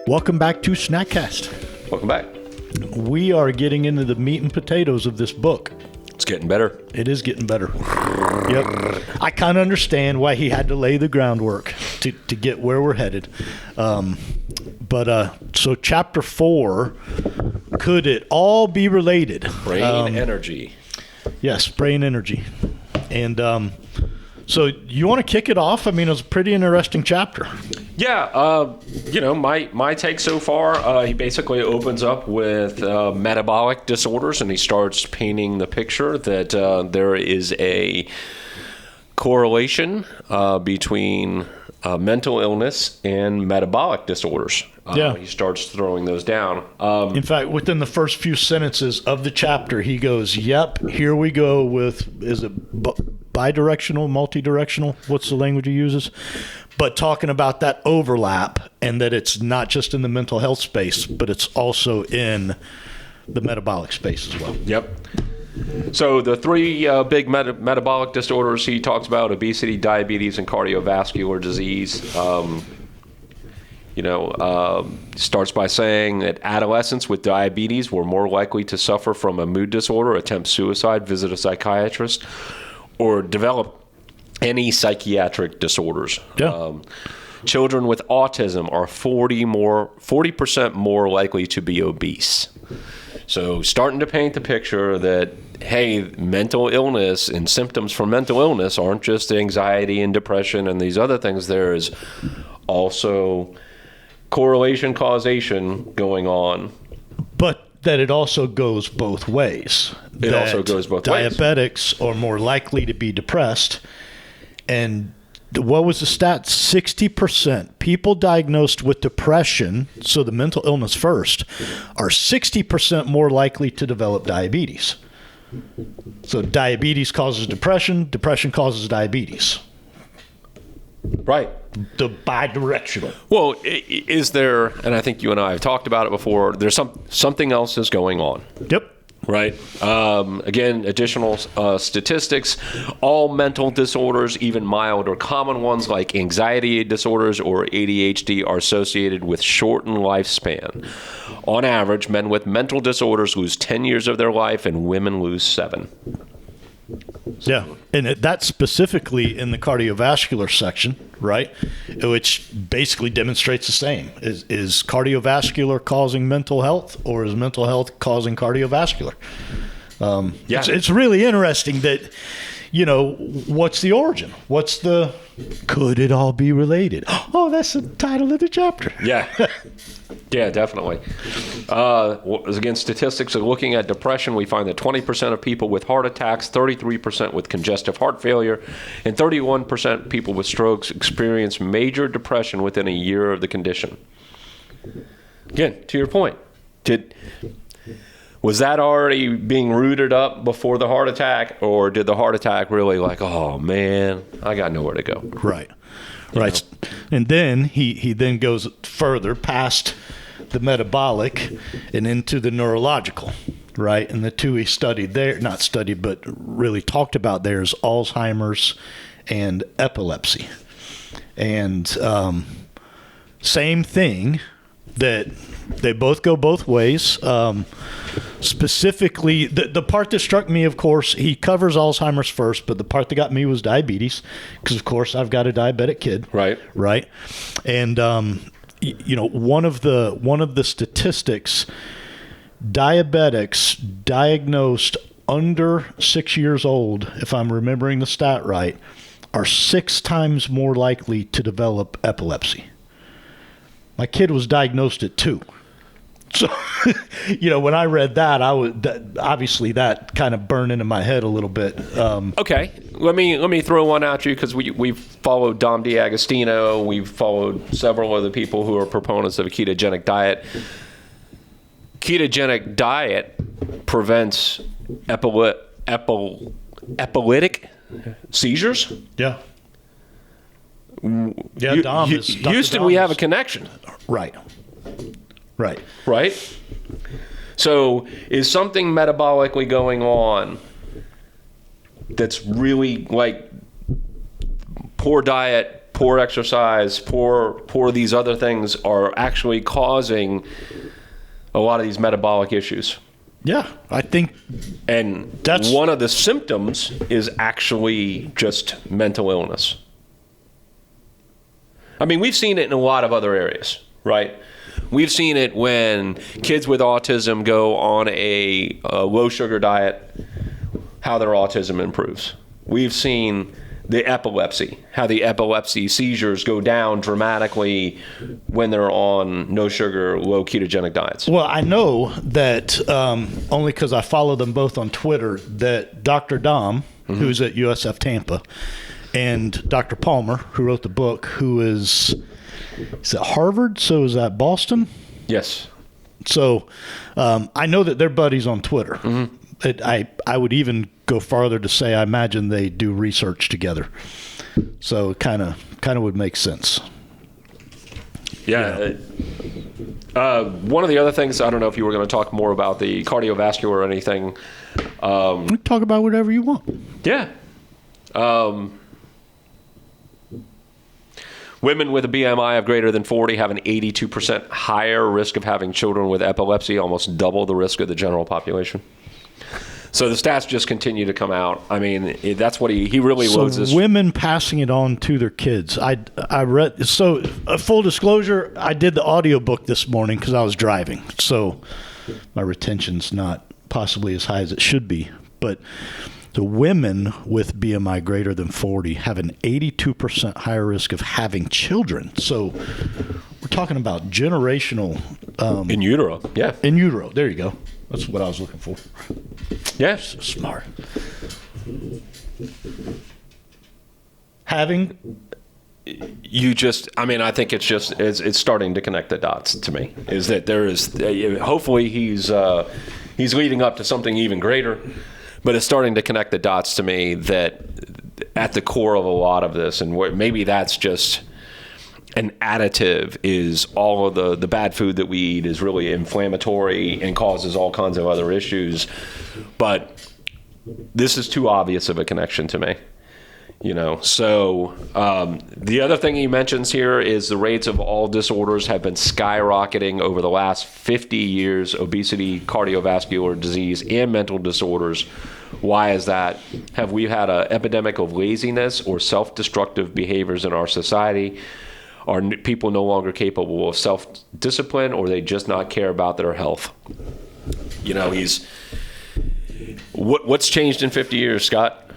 Welcome back to Snackcast. Welcome back. We are getting into the meat and potatoes of this book. It's getting better. It is getting better. Yep. I kind of understand why he had to lay the groundwork to get where we're headed. So chapter 4, could it all be related? Brain energy. Yes, brain energy. And so you want to kick it off? I mean, it was a pretty interesting chapter. Yeah, my take so far, he basically opens up with metabolic disorders, and he starts painting the picture that there is a correlation between mental illness and metabolic disorders. He starts throwing those down. In fact, within the first few sentences of the chapter, he goes, yep, here we go with, is it bidirectional, multidirectional? What's the language he uses? But talking about that overlap and that it's not just in the mental health space, but it's also in the metabolic space as well. Yep. So the three big metabolic disorders he talks about: obesity, diabetes, and cardiovascular disease. Starts by saying that adolescents with diabetes were more likely to suffer from a mood disorder, attempt suicide, visit a psychiatrist, or develop any psychiatric disorders. Yeah. Children with autism are 40% more likely to be obese. So starting to paint the picture that, hey, mental illness and symptoms from mental illness aren't just anxiety and depression and these other things. There is also correlation, causation going on. But that it also goes both ways. It also goes both ways. Diabetics are more likely to be depressed. And what was the stat? 60% people diagnosed with depression, so the mental illness first, are 60% more likely to develop diabetes. So diabetes causes depression, depression causes diabetes. Right. The bidirectional. Well, is there, and I think you and I have talked about it before, there's something else is going on. Yep. Right. Again, additional statistics. All mental disorders, even mild or common ones like anxiety disorders or ADHD, are associated with shortened lifespan. On average, men with mental disorders lose 10 years of their life and women lose 7. Yeah, and that's specifically in the cardiovascular section, right? Which basically demonstrates the same. Is cardiovascular causing mental health, or is mental health causing cardiovascular? It's really interesting that, what's the origin? Could it all be related? Oh, that's the title of the chapter. Yeah. Yeah, definitely. Again, statistics are looking at depression. We find that 20% of people with heart attacks, 33% with congestive heart failure, and 31% people with strokes experience major depression within a year of the condition. Again, to your point, was that already being rooted up before the heart attack, or did the heart attack really oh, man, I got nowhere to go? Right. Right. And then he then goes further past the metabolic and into the neurological, right? And the two he studied there, not studied, but really talked about there is Alzheimer's and epilepsy. And same thing, that they both go both ways. Specifically, the part that struck me, of course, he covers Alzheimer's first, but the part that got me was diabetes, because, of course, I've got a diabetic kid. Right. And, one of the statistics, diabetics diagnosed under 6 years old, if I'm remembering the stat right, are 6 times more likely to develop epilepsy. My kid was diagnosed at 2. So, when I read that, obviously that kind of burned into my head a little bit. Okay, let me throw one at you, because we've followed Dom D'Agostino. We've followed several other people who are proponents of a ketogenic diet. Ketogenic diet prevents epileptic seizures. Yeah. Yeah, Dom is Houston, we have a connection. Right. So is something metabolically going on that's really poor diet, poor exercise, poor these other things are actually causing a lot of these metabolic issues. Yeah, I think, and that's one of the symptoms is actually just mental illness. I mean, we've seen it in a lot of other areas, right? We've seen it when kids with autism go on a low sugar diet, how their autism improves. We've seen the epilepsy, how the epilepsy seizures go down dramatically when they're on no sugar, low ketogenic diets. Well, I know that only because I follow them both on Twitter, that Dr. Dom, who's at USF Tampa, and Dr. Palmer, who wrote the book, who is at Harvard, so is that Boston? Yes. So I know that they're buddies on Twitter. I would even go farther to say I imagine they do research together. So it kind of would make sense. Yeah. One of the other things, I don't know if you were going to talk more about the cardiovascular or anything. We can talk about whatever you want. Yeah. Women with a BMI of greater than 40 have an 82% higher risk of having children with epilepsy, almost double the risk of the general population. So the stats just continue to come out. I mean, that's what he really loads this. So women passing it on to their kids. I read, so full disclosure, I did the audiobook this morning because I was driving. So my retention's not possibly as high as it should be. But the women with BMI greater than 40 have an 82% higher risk of having children. So we're talking about generational. In utero, yeah. In utero, there you go. That's what I was looking for. Yeah. So smart. Having. I think it's starting to connect the dots to me. Is that there is, hopefully he's leading up to something even greater. But it's starting to connect the dots to me that at the core of a lot of this, and maybe that's just an additive, is all of the bad food that we eat is really inflammatory and causes all kinds of other issues. But this is too obvious of a connection to me. So the other thing he mentions here is the rates of all disorders have been skyrocketing over the last 50 years: obesity, cardiovascular disease, and mental disorders. Why is that? Have we had an epidemic of laziness or self-destructive behaviors in our society? Are people no longer capable of self-discipline, or they just not care about their health? What's changed in 50 years, Scott?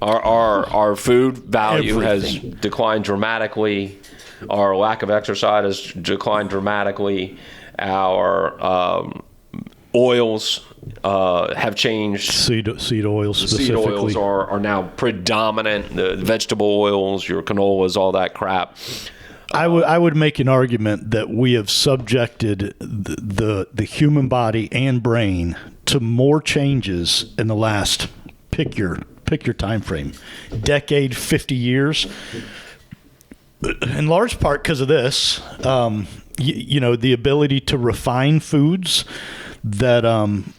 Our food value has declined dramatically. Our lack of exercise has declined dramatically. Our oils have changed. Seed oils specifically. Seed oils are now predominant. The vegetable oils, your canolas, all that crap. I would make an argument that we have subjected the human body and brain to more changes in the last pick your time frame, decade, 50 years, in large part because of this. The ability to refine foods that obviously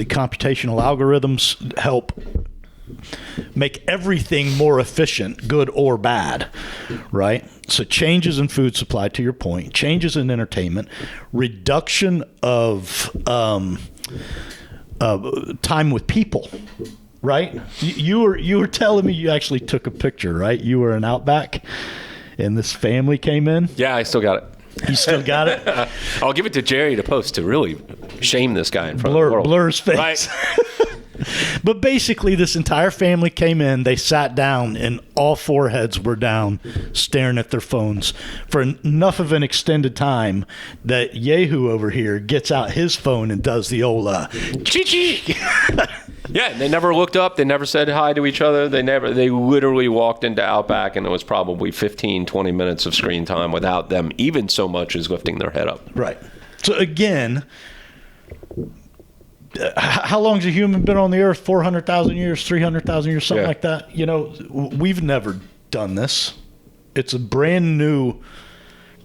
computational algorithms help make everything more efficient, good or bad, right? So changes in food supply, to your point, changes in entertainment, reduction of time with people, right? You were telling me you actually took a picture, right? You were in Outback, and this family came in. Yeah, I still got it. You still got it? I'll give it to Jerry to post to really shame this guy in front of the world. Blur's face. Right. But basically, this entire family came in, they sat down, and all four heads were down staring at their phones for enough of an extended time that Yehu over here gets out his phone and does the old chee-chee. Yeah, they never looked up. They never said hi to each other. They literally walked into Outback, and it was probably 15, 20 minutes of screen time without them even so much as lifting their head up. Right. So again, how long has a human been on the earth? 400,000 years, 300,000 years, something like that. We've never done this. It's a brand new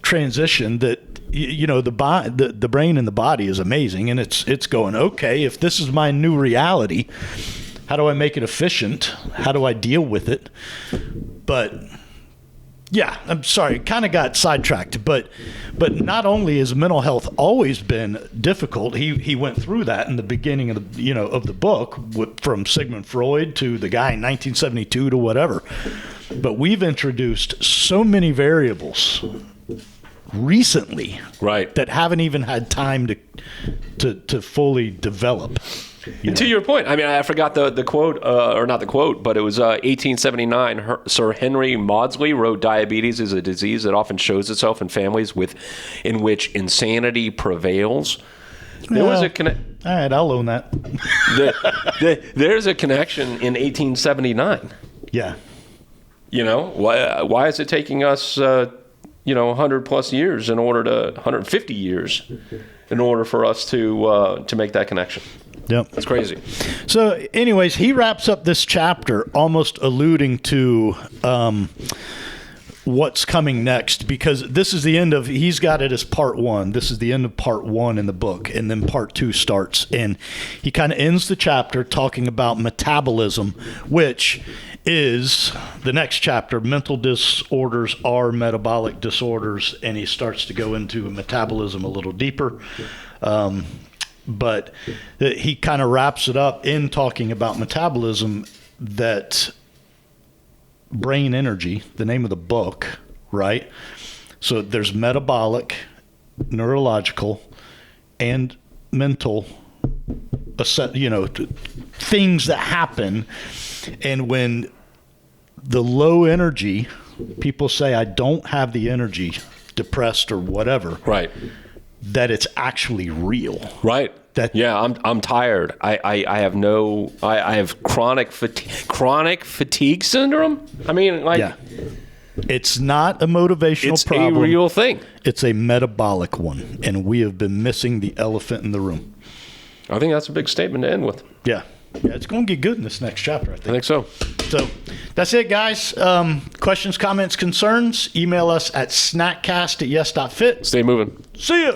transition that, the brain and the body is amazing. And it's going, okay, if this is my new reality, how do I make it efficient? How do I deal with it? But Yeah, I'm sorry, kind of got sidetracked, but not only has mental health always been difficult, he went through that in the beginning of the book, from Sigmund Freud to the guy in 1972 to whatever. But we've introduced so many variables recently, right, that haven't even had time to fully develop. To your point, I mean, I forgot the quote, or not the quote, but it was 1879. Sir Henry Maudsley wrote, "Diabetes is a disease that often shows itself in families in which insanity prevails." There was a all right, I'll own that. There's a connection in 1879. Yeah. Why is it taking us 100 plus years 150 years in order for us to make that connection? Yep. It's crazy. So anyways, he wraps up this chapter almost alluding to what's coming next, because this is the end of, he's got it as part 1. This is the end of part 1 in the book, and then part 2 starts. And he kind of ends the chapter talking about metabolism, which is the next chapter. Mental disorders are metabolic disorders, and he starts to go into metabolism a little deeper. But he kind of wraps it up in talking about metabolism, that brain energy, the name of the book, right? So there's metabolic, neurological, and mental, things that happen. And when the low energy, people say, I don't have the energy, depressed or whatever. Right. That it's actually real. Right. I'm tired. I have chronic fatigue syndrome. I mean, it's not a motivational problem. It's a real thing. It's a metabolic one, and we have been missing the elephant in the room. I think that's a big statement to end with. Yeah, it's going to get good in this next chapter, I think. So. So that's it, guys. Questions, comments, concerns, email us at snackcast@yes.fit. Stay moving. See ya.